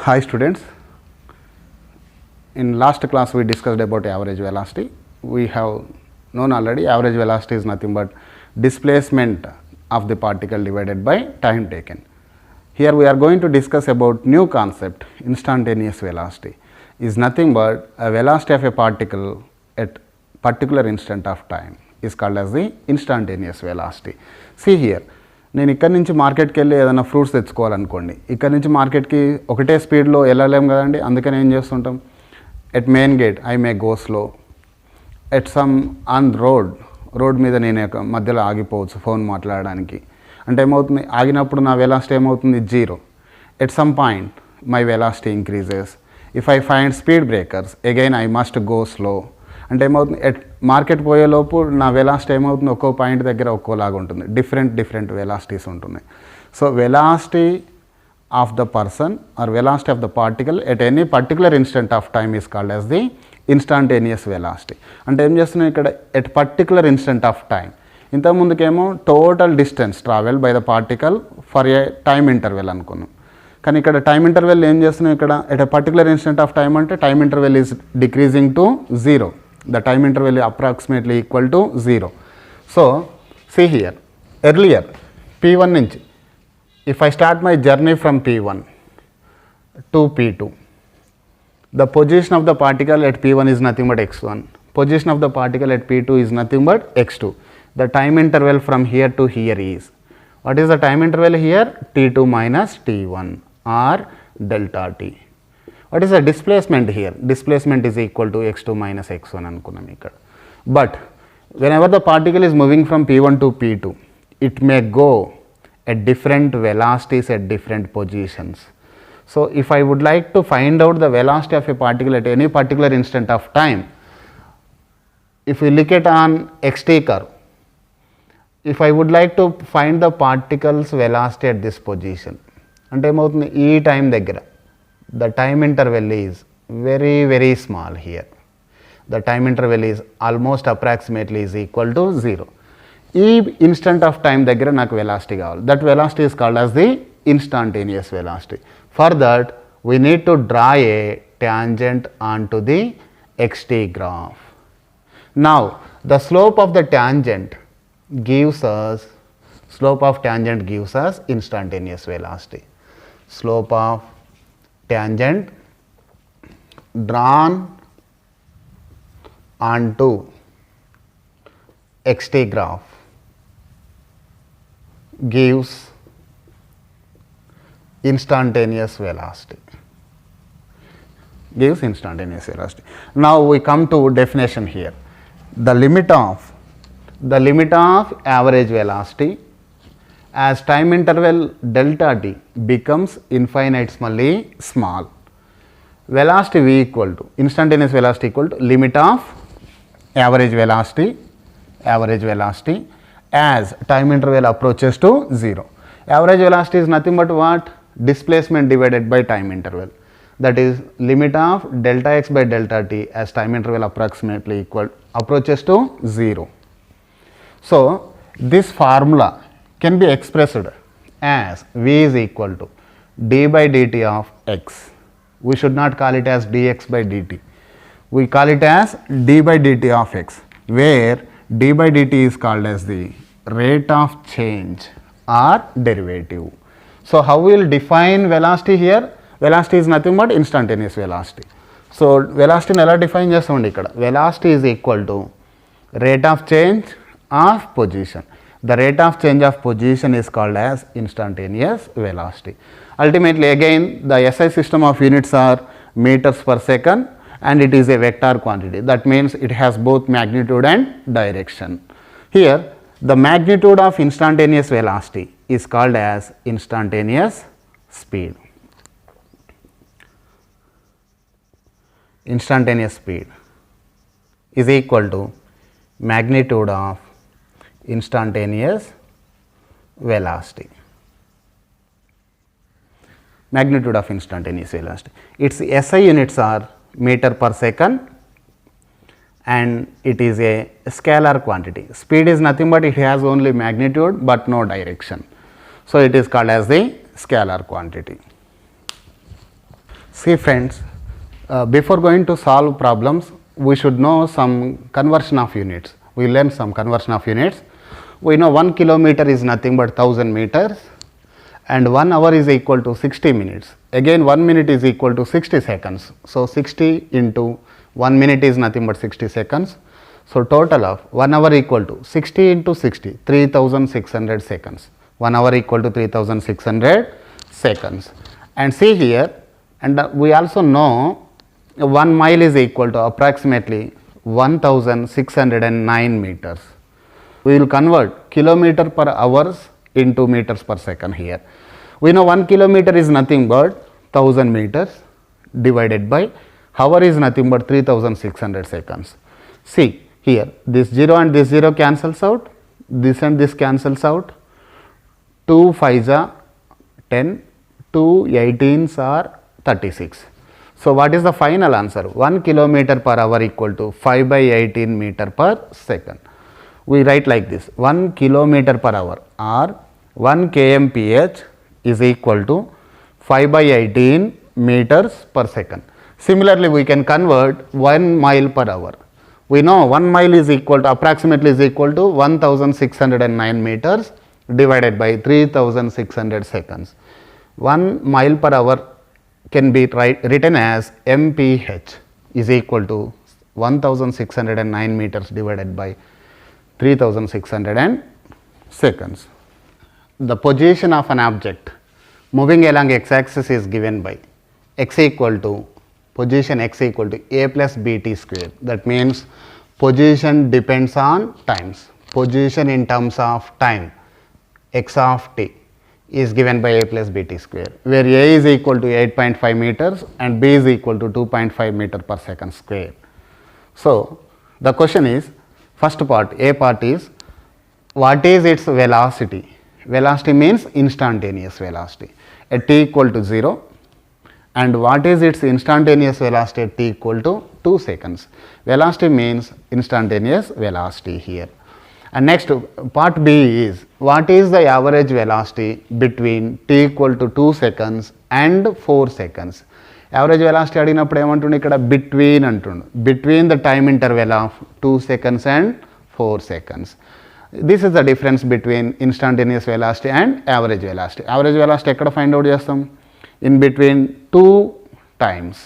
Hi students, in last class we discussed about average velocity. We have known already average velocity is nothing but displacement of the particle divided by time taken. Here we are going to discuss about new concept, instantaneous velocity is nothing but a velocity of a particle at particular instant of time is called as the instantaneous velocity. See here, నేను ఇక్కడ నుంచి మార్కెట్కి వెళ్ళి ఏదైనా fruits తెచ్చుకోవాలనుకోండి, ఇక్కడ నుంచి మార్కెట్కి ఒకటే స్పీడ్లో వెళ్ళలేము కదండి. అందుకని ఏం చేస్తుంటాం, at main gate I may go slow, at some on road మీద నేను మధ్యలో ఆగిపోవచ్చు ఫోన్ మాట్లాడడానికి. అంటే ఏమవుతుంది, ఆగినప్పుడు నా వెలాసిటీ ఏమవుతుంది, zero. At some point my velocity increases. If I find speed breakers again I must go slow. అంటే ఏమవుతుంది, మార్కెట్ పోయేలోపు నా వెలాసిటీ ఏమవుతుంది, ఒక్కో పాయింట్ దగ్గర ఒక్కోలాగా ఉంటుంది, డిఫరెంట్ వెలాసిటీస్ ఉంటున్నాయి. So velocity of the person or velocity of the particle at any particular instant of time is called as the instantaneous velocity. అంటే ఏం చేస్తున్నాం ఇక్కడ, at particular instant of time. ఇంతకుముందుకేమో total distance travel by the particle for a time interval అనుకున్నాం. కానీ ఇక్కడ time interval ఏం చేస్తున్నాం, ఇక్కడ at a particular instant of time అంటే time interval is decreasing to zero. The time interval is approximately equal to 0. So, see here, earlier P1 nunchi, if I start my journey from P1 to P2, the position of the particle at P1 is nothing but x1, position of the particle at P2 is nothing but x2. The time interval from here to here is, what is the time interval here, T2 minus T1 or delta T. What is the displacement here? Displacement is equal to x2 minus x1 అనుకున్నాం ఇక్కడ. But whenever the particle is moving from P1 to P2, it may go at different velocities at different positions. So if I would like to find out the velocity of a particle at any particular instant of time, if we look at on xt curve, if I would like to find the particle's velocity at this position, అంటే ఏమవుతుంది, ఈ time దగ్గర the time interval is very small here. The time interval is almost approximately is equal to 0. ఈ instant of time దగ్గర నాకు velocity కావాలి. That velocity is called as the instantaneous velocity. For that we need to draw a tangent onto the xt graph. Now the slope of the tangent gives us instantaneous velocity. Slope of tangent drawn onto xt graph gives instantaneous velocity. Now we come to definition here. The limit of average velocity as time interval delta t becomes infinitesimally small, velocity v equal to instantaneous velocity equal to limit of average velocity as time interval approaches to 0. Average velocity is nothing but what, displacement divided by time interval, that is limit of delta x by delta t as time interval approximately approaches to 0. So this formula can be expressed as v is equal to d by dt of x. We should not call it as dx by dt. We call it as d by dt of x, where d by dt is called as the rate of change or derivative. So how we will define velocity here? Velocity is nothing but instantaneous velocity. So velocity ని ఎలా define చేస్తామండి ఇక్కడ, velocity is equal to rate of change of position. The rate of change of position is called as instantaneous velocity. Ultimately again the SI system of units are meters per second and it is a vector quantity. That means it has both magnitude and direction. Here the magnitude of instantaneous velocity is called as instantaneous speed. Instantaneous speed is equal to magnitude of instantaneous velocity. Magnitude of instantaneous velocity. Its SI units are meter per second and it is a scalar quantity. Speed is nothing but it has only magnitude but no direction. So it is called as the scalar quantity. See friends, before going to solve problems, we should know some conversion of units. We learn some conversion of units. We know 1 kilometer is nothing but 1000 meters and 1 hour is equal to 60 minutes. Again 1 minute is equal to 60 seconds. So 60 into 1 minute is nothing but 60 seconds. So total of 1 hour equal to 60 into 60, 3600 seconds. 1 hour equal to 3600 seconds. And see here, and we also know 1 mile is equal to approximately 1609 meters. We will convert kilometer per hours into meters per second here. We know 1 kilometer is nothing but 1000 meters divided by hour is nothing but 3600 seconds. See here, this 0 and this 0 cancels out, this and this cancels out, 2 5s are 10, 2 18s are 36. So what is the final answer? 1 kilometer per hour equal to 5 by 18 meter per second. We write like this, 1 kilometer per hour or 1 kmph is equal to 5 by 18 meters per second. Similarly, we can convert 1 mile per hour. We know 1 mile is equal to approximately is equal to 1609 meters divided by 3600 seconds. 1 mile per hour can be written as mph is equal to 1609 meters divided by 3600 seconds. The position of an object moving along x-axis is given by x equal to position x equal to a plus bt square. That means position depends on times. Position in terms of time x of t is given by a plus bt square, where a is equal to 8.5 meters and b is equal to 2.5 meter per second square. So the question is, first part, a part is, what is its velocity? Velocity means instantaneous velocity at t equal to 0, and what is its instantaneous velocity at t equal to 2 seconds. Velocity means instantaneous velocity here. And next part B is, what is the average velocity between t equal to 2 seconds and 4 seconds. Average velocity అడిగినప్పుడు ఏమంటుండే ఇక్కడ between అంటుండు, between the time interval of 2 seconds and 4 seconds. This is the difference between instantaneous velocity and average velocity. Average velocity ఎక్కడ find out చేస్తాం? In between 2 times.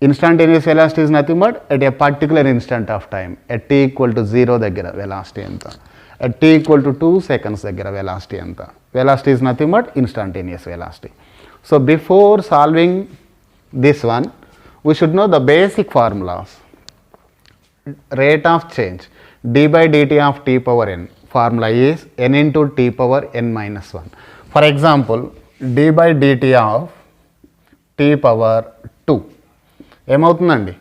Instantaneous velocity is nothing but at a particular instant of time. At t equal to 0 దగ్గర velocity ఎంత, at t equal to 2 seconds దగ్గర velocity ఎంత. Velocity is nothing but instantaneous velocity. So before solving this one, we should know the basic formulas. Rate of change d by dt of t power n, formula is n into t power n minus 1. For example, d by dt of t power 2 ఏమవుతుందండి?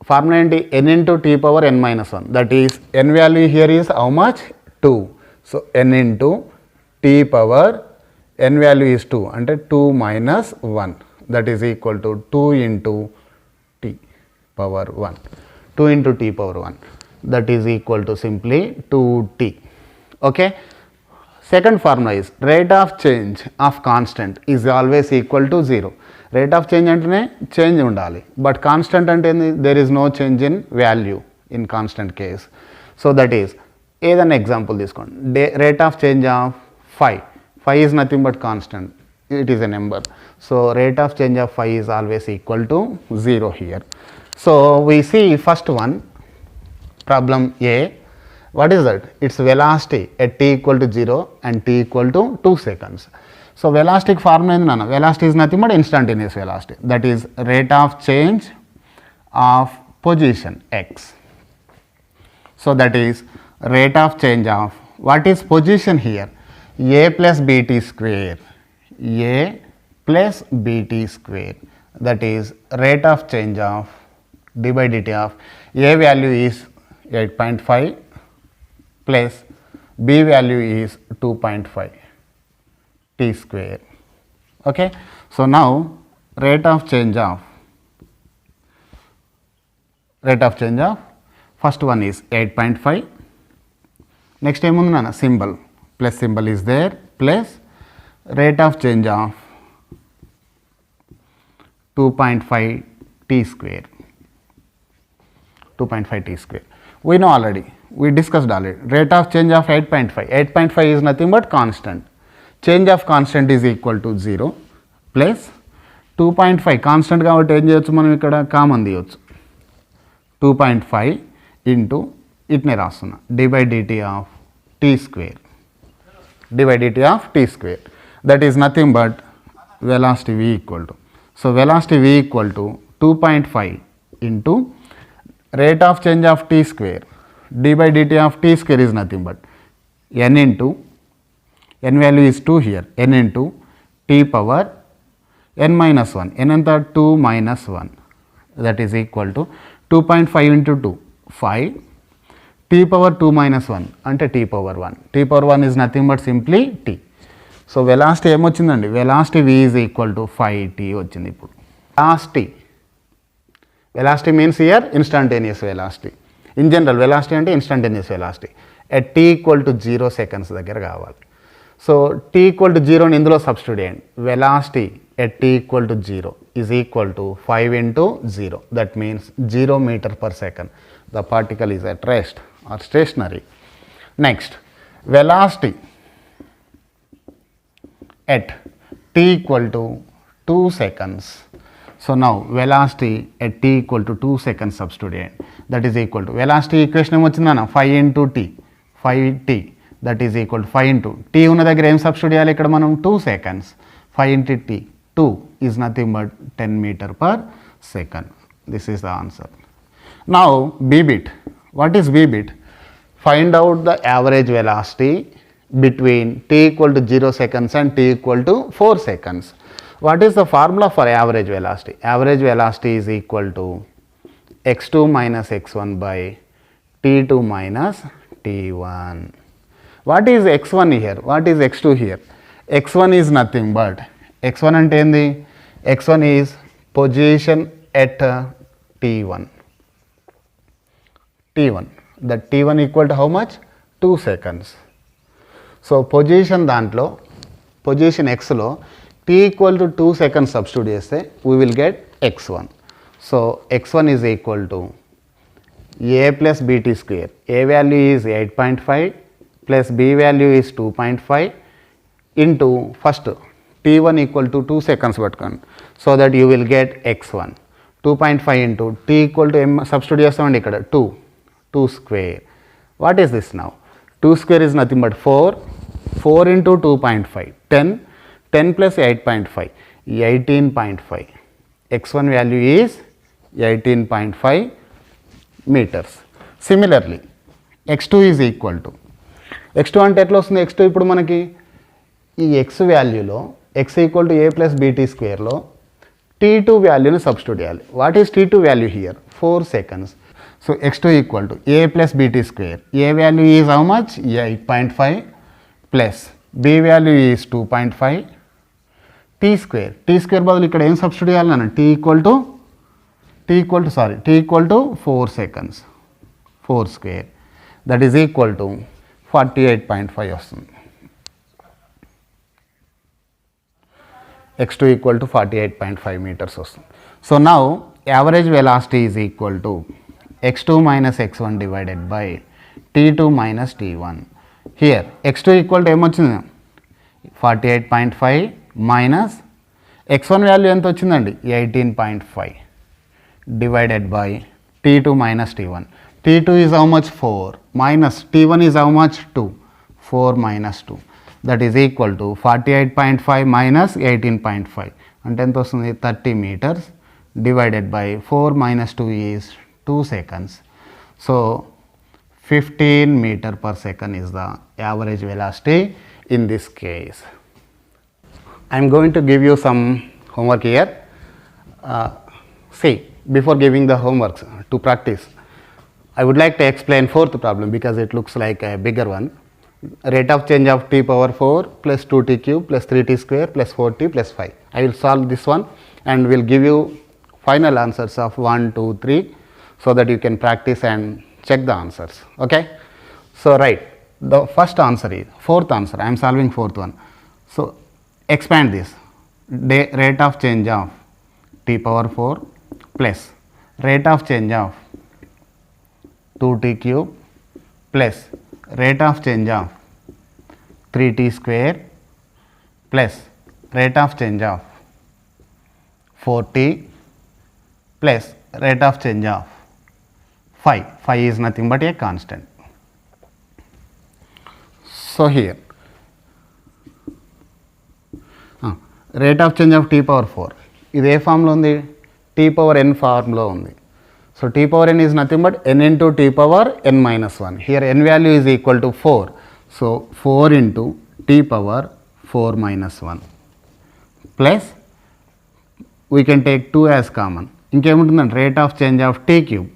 Formula ఏంటి? n into t power n minus 1, that is n value here is how much? 2. So n into t power n value is 2 అంటే 2 minus 1, that is equal to 2 into t power 1. 2 into t power 1, that is equal to simply 2t. Okay. Second formula is rate of change of constant is always equal to 0. Rate of change అంటేనే change ఉండాలి, but constant అంటే there is no change in value in constant case. So that is, ఏదైనా example తీసుకోండి, rate of change of 5. 5 is nothing but constant, it is a number. So rate of change of 5 is always equal to 0 here. So we see first one, problem A. What is that? Its velocity at t equal to 0 and t equal to 2 seconds. So velocity formula is nana. Velocity is nothing but instantaneous velocity, that is rate of change of position x. So that is rate of change of, what is position here? A plus bt square, a plus bt square, that is rate of change of d by dt of a value is 8.5 plus b value is 2.5 t square. Okay. So now rate of change of first one is 8.5. Next ఏముంది నాన్న? Symbol, plus symbol is there, plus rate of change of 2.5 t square. 2.5 t square. We know already, we discussed already. Rate of change of 8.5. 8.5 is nothing but constant. Change of constant is equal to 0 plus 2.5 constant కాబట్టి ఏం చేయొచ్చు మనం ఇక్కడ common తీయొచ్చు 2.5 into ఇట్నే రాస్తున్నా d/dt of t square. d/dt of t square, that is nothing but velocity v equal to, so velocity v equal to 2.5 into rate of change of t square. d/dt of t square is nothing but n into, n value is 2 here, n into t power n minus 1, n anta 2 minus 1, that is equal to 2.5 into 2 5, t power 2 minus 1 అంటే t power 1, t power 1 is nothing but simply t. So velocity ఏమొచ్చిందండి, velocity v is equal to 5t వచ్చింది. ఇప్పుడు velocity means here instantaneous velocity. In general velocity అంటే instantaneous velocity at t equal to 0 seconds దగ్గర కావాలి. So t equal to 0ని ఇందులో substitute చేయండి. Velocity at t equal to 0 is equal to 5 into 0, that means 0 meter per second. The particle is at rest or stationary. Next, velocity at t equal to 2 seconds. So now velocity at t equal to 2 seconds substitute, that is equal to velocity equation ఏమొచ్చిందన్న 5 into t, 5t, that is equal to 5 into t ఉన్న దగ్గర ఏం substitute చేయాలి ఇక్కడ మనం 2 seconds, 5 into t, 2 is nothing but 10 meter per second. This is the answer. Now b bit, what is b bit? Find out the average velocity between t equal to 0 seconds and t equal to 4 seconds. What is the formula for average velocity? Average velocity is equal to x2 minus x1 by t2 minus t1. What is x1 here? What is x2 here? x1 is nothing but, x1 అంటే ఏంది, x1 is position at t1. t1, that t1 equal to how much? 2 seconds. So position దాంట్లో position xలో t equal to 2 seconds substitute చేస్తే we will get x1. So x1 is equal to a plus bt square. a value is 8.5 plus b value is 2.5 into first t1 equal to 2 seconds పట్టుకోండి, so that you will get x1. 2.5 into t equal to ఏం substitute చేస్తామండి ఇక్కడ 2 square. What is this now? 2 square is nothing but 4 into 2.5, 10 plus 8.5, 18.5. x1 value is 18.5 meters. Similarly, x2 is equal to, x2 అంటే ఎట్లా వస్తుంది, x2 ఇప్పుడు మనకి ఈ x వాల్యూలో x equal to a plus bt స్క్వేర్లో t2 వాల్యూని substitute చేయాలి. What is t2 value here? 4 seconds. So x2 equal to a plus bt square. A value is how much? 8.5 plus b value is 2.5 t square. t square బదులు ఇక్కడ ఏం substitute చేయాలి అన్న, t equal to 4 seconds, 4 square, that is equal to 48.5 వస్తుంది. x2 equal to 48.5 meters వస్తుంది. So now average velocity is equal to x2 minus x1 divided by t2 minus t1. Here x2 equal to ఏమొచ్చింది 48.5 minus x1 value ఎంత వచ్చిందండి 18.5 divided by t2 minus t1. t2 is how much 4 minus t1 is how much 2, 4 minus 2, that is equal to 48.5 minus 18.5 అంటే ఎంత వస్తుంది 30 meters divided by 4 minus 2 is 2 seconds. So 15 meter per second is the average velocity in this case. I am going to give you some homework here. See, before giving the homeworks to practice, I would like to explain fourth problem because it looks like a bigger one. Rate of change of t power 4 plus 2t cube plus 3t square plus 4t plus 5. I will solve this one and will give you final answers of 1, 2, 3. So that you can practice and check the answers. Okay. So right, the first answer is fourth answer. I am solving fourth one. So expand this. Rate of change of t power 4 plus rate of change of 2t cube plus rate of change of 3t square plus rate of change of 4t plus rate of change of 5. 5 is nothing but a constant. So here rate of change of t power 4 ఇది ఏ ఫామ్లో ఉంది, t power n ఫార్మ్లో ఉంది. So t power n is nothing but n into t power n minus 1. Here n value is equal to 4. So 4 into t power 4 minus 1 plus we can take 2 as common. ఇంకేముంటుందండి, rate of change of t cube.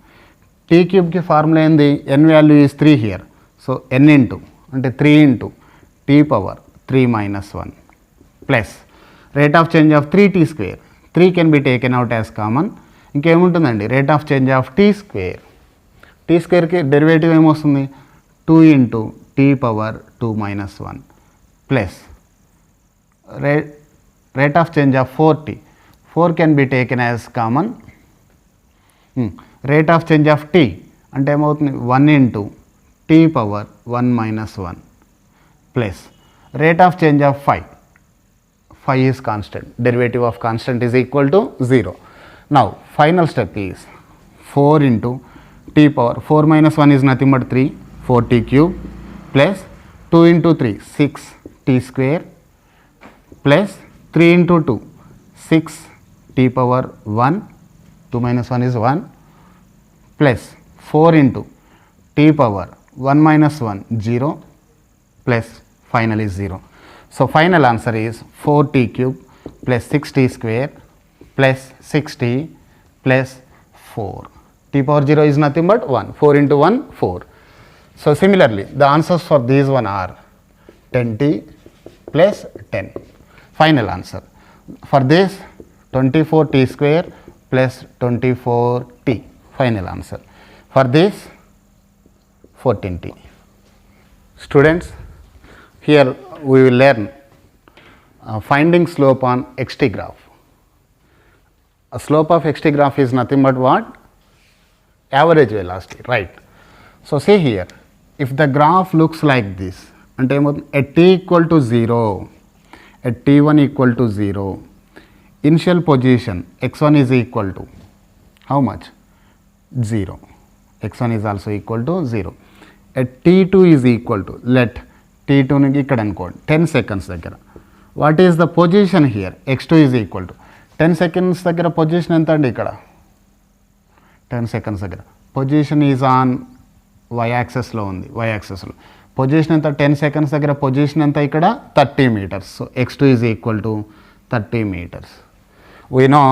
t క్యూబ్కి formula ఏంది, n value is 3 here. So n into అంటే 3 into t power 3 minus 1 plus rate of change of 3t square. 3 can be taken out as common. ఇంకేముంటుందండి, rate of change of t square. t స్క్వేర్కి derivative ఏమొస్తుంది, 2 into t power 2 minus 1 plus rate of change of 4t. 4 can be taken as common. Rate of change of t అంటే ఏమవుతుంది, 1 into t power 1 minus 1 plus rate of change of 5. 5 is constant. Derivative of constant is equal to 0. Now final step is 4 into t power 4 minus 1 is nothing but 3, 4t cube plus 2 into 3 6t square plus 3 into 2 6t power 1, 2 minus 1 is 1 plus 4 into t power 1 minus 1 0 plus final is 0. So final answer is 4t cube plus 6t square plus 6t plus 4. t power 0 is nothing but 1. 4 into 1 4. So similarly the answers for these one are 10t plus 10. Final answer for this 24t square plus 24t. Final answer for this 14t. Students, here we will learn finding slope on xt graph. A slope of xt graph is nothing but what? Average velocity, right? So see here, if the graph looks like this, ante at t equal to 0, at t1 equal to 0, initial position x1 is equal to how much? 0. x1 is also equal to 0. At t2 is equal to, let t2 ని ఇక్కడ అనుకోండి 10 seconds దగ్గర. What is the position here, x2 is equal to 10 seconds దగ్గర position ఎంత అండి, ఇక్కడ 10 seconds దగ్గర position is on y యాక్సెస్లో ఉంది. y యాక్సెస్లో పొజిషన్ ఎంత, 10 seconds దగ్గర పొజిషన్ ఎంత, ఇక్కడ 30 meters. So x2 is equal to 30 meters. We know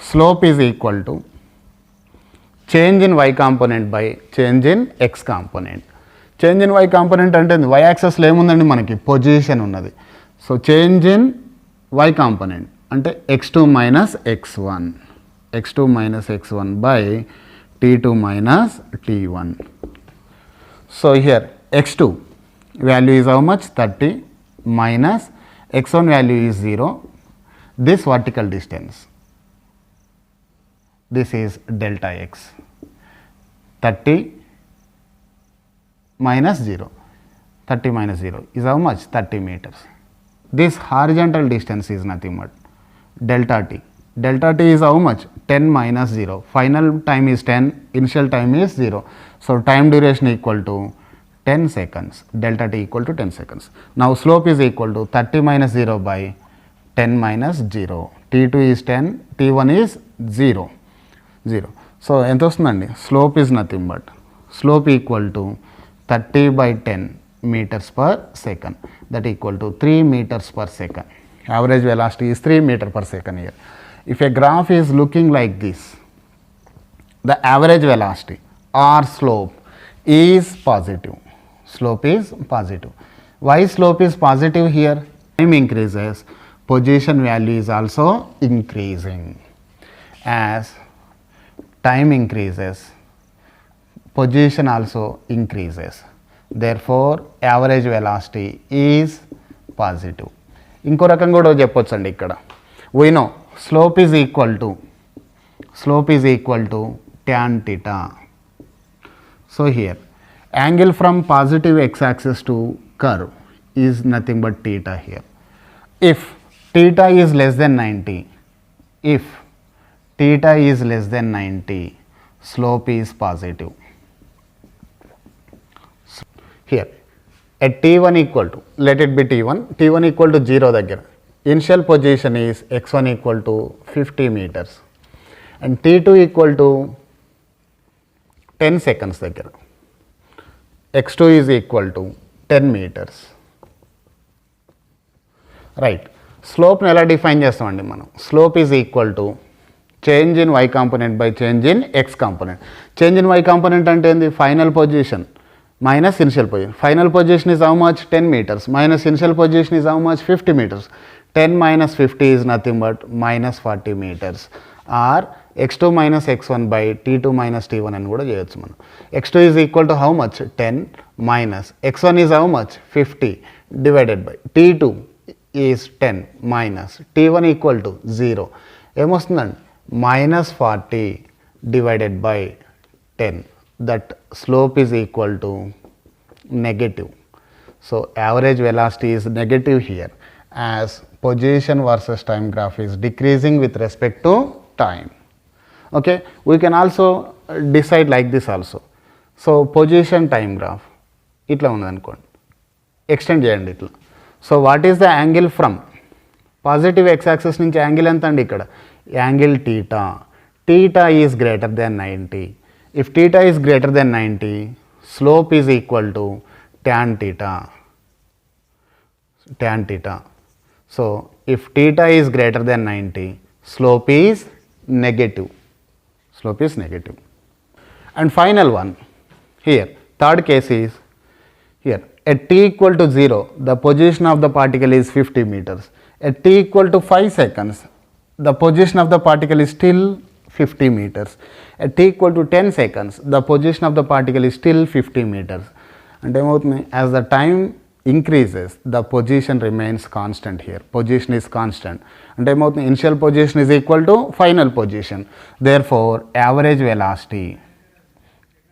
slope is equal to change in y component by change in x component. Change in why component అంటే why యాక్సెస్లో ఏముందండి, మనకి position ఉన్నది. So change in why component అంటే x2 minus x1, x2 minus x1 by t2 minus t1. So here x2 value is how much 30 minus x1 value is 0. This vertical distance, this is delta x. 30 minus 0, 30 minus 0 is how much, 30 meters. This horizontal distance is nothing but delta t. Delta t is how much, 10 minus 0. Final time is 10, initial time is 0. So time duration equal to 10 seconds. Delta t equal to 10 seconds. Now slope is equal to 30 minus 0 by 10 minus 0. t2 is 10, t1 is 0. So ఎంత వస్తుందండి, slope is nothing but slope equal to 30 by 10 meters per second, that equal to 3 meters per second. Average velocity is 3 meter per second here. If a graph is looking like this, the average velocity or slope is positive. Slope is positive. Why slope is positive here? Time increases, position value is also increasing. As time increases, position also increases. Therefore average velocity is positive. ఇంకో రకంగా కూడా చెప్పొచ్చండి, ఇక్కడ we know slope is equal to slope is equal to tan theta. So here angle from positive x-axis to curve is nothing but theta here. If theta is less than 90, if theta is less than 90, slope is positive. Here at t1 equal to, let it be t1 equal to 0 దగ్గర initial position is x1 equal to 50 meters and t2 equal to 10 seconds దగ్గర x2 is equal to 10 meters. Right, స్లోప్ని ఎలా define చేస్తామండి మనం? Slope is equal to change in y component by change in x component. Change in y component అంటే ఏంది? Final position minus initial position. Final position is how much? 10 meters. Minus initial position is how much? 50 meters. 10 minus 50 is nothing but minus 40 meters. Or x2 minus x1 by t2 minus t1 అని కూడా చేయొచ్చు మనం. x2 is equal to how much? 10 minus x1 is how much? 50 divided by t2 is 10 minus t1 equal to 0. ఏమొస్తుందండి? minus 40 divided by 10. That slope is equal to negative. So average velocity is negative here as position versus time graph is decreasing with respect to time. Okay, we can also decide like this also. So position time graph itla undanukondi, extend cheyandi itla. So what is the angle from positive x axis nunchi angle enta andi ikkada? Angle theta. Theta is greater than 90. If theta is greater than 90, slope is equal to tan theta. Tan theta. So if theta is greater than 90, slope is negative. Slope is negative. And final one here, third case is here at t equal to 0, the position of the particle is 50 meters. At t equal to 5 seconds, the position of the particle is still 50 meters. At t equal to 10 seconds, the position of the particle is still 50 meters. And as the time increases, the position remains constant here. Position is constant. And initial position is equal to final position. Therefore, average velocity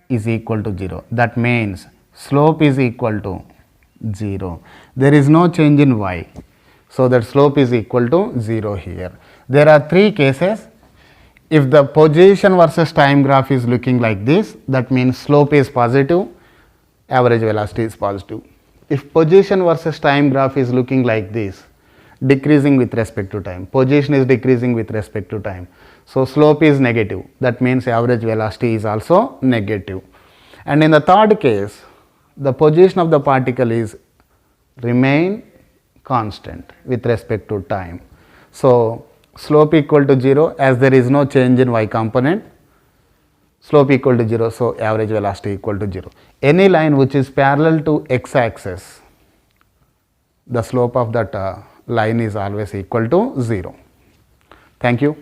is equal to 0. That means slope is equal to 0. There is no change in y. So that slope is equal to 0 here. There are three cases. If the position versus time graph is looking like this, that means slope is positive, average velocity is positive. If position versus time graph is looking like this, decreasing with respect to time, position is decreasing with respect to time, so slope is negative, that means average velocity is also negative. And in the third case, the position of the particle is remain constant with respect to time. So slope equal to 0 as there is no change in y component, slope equal to 0, so average velocity equal to 0. Any line which is parallel to x axis, the slope of that line is always equal to 0. Thank you.